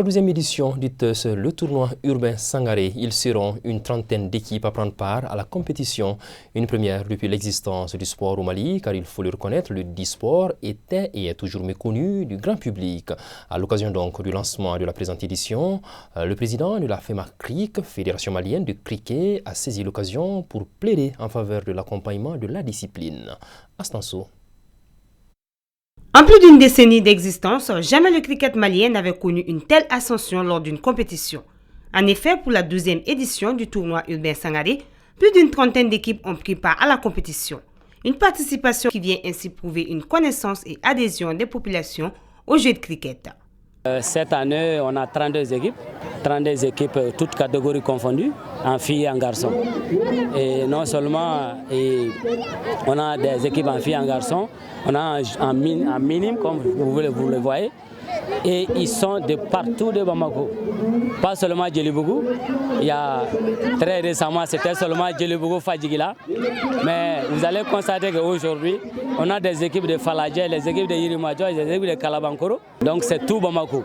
la 12e édition du TEUS, le tournoi urbain Sangaré, ils seront une trentaine d'équipes à prendre part à la compétition. Une première depuis l'existence du sport au Mali, car il faut le reconnaître, le e-sport était et est toujours méconnu du grand public. À l'occasion donc du lancement de la présente édition, le président de la FEMACRIC, Fédération malienne de cricket, a saisi l'occasion pour plaider en faveur de l'accompagnement de la discipline. Astanso. En plus d'une décennie d'existence, jamais le cricket malien n'avait connu une telle ascension lors d'une compétition. En effet, pour la 12e édition du tournoi urbain Sangaré, plus d'une trentaine d'équipes ont pris part à la compétition. Une participation qui vient ainsi prouver une connaissance et adhésion des populations au jeu de cricket. Cette année, on a 32 équipes, toutes catégories confondues, en filles et en garçons. Et non seulement on a des équipes en filles et en garçons, on a un minime, comme vous le voyez, et ils sont de partout de Bamako. Pas seulement Djelibougou, il y a très récemment c'était seulement Djelibougou Fadjigila, mais vous allez constater qu'aujourd'hui, on a des équipes de Faladje, les équipes de Yirimadjo, les équipes de Kalabankoro, donc c'est tout Bamako.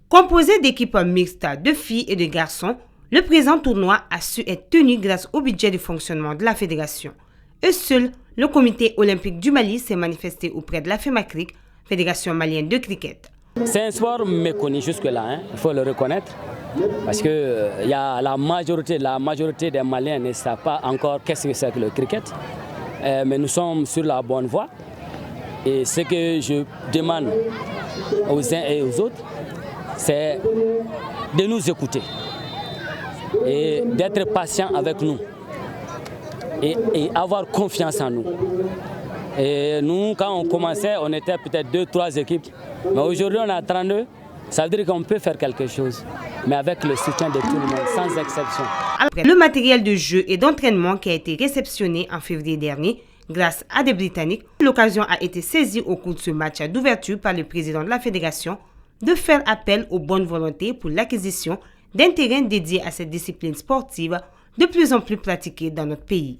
Composé d'équipes mixtes de filles et de garçons, le présent tournoi a su être tenu grâce au budget de fonctionnement de la fédération. Et seul, le comité olympique du Mali s'est manifesté auprès de la FEMACRIC, Fédération malienne de cricket. C'est un sport méconnu jusque-là, il faut le reconnaître, parce que la majorité des Maliens ne savent pas encore qu'est-ce que c'est que le cricket, mais nous sommes sur la bonne voie. Et ce que je demande aux uns et aux autres, c'est de nous écouter et d'être patient avec nous et avoir confiance en nous. Et nous, quand on commençait, on était peut-être 2-3 équipes. Mais aujourd'hui, on a 32. Ça veut dire qu'on peut faire quelque chose, mais avec le soutien de tout le monde, sans exception. Le matériel de jeu et d'entraînement qui a été réceptionné en février dernier, grâce à des Britanniques, l'occasion a été saisie au cours de ce match d'ouverture par le président de la fédération de faire appel aux bonnes volontés pour l'acquisition d'un terrain dédié à cette discipline sportive de plus en plus pratiquée dans notre pays.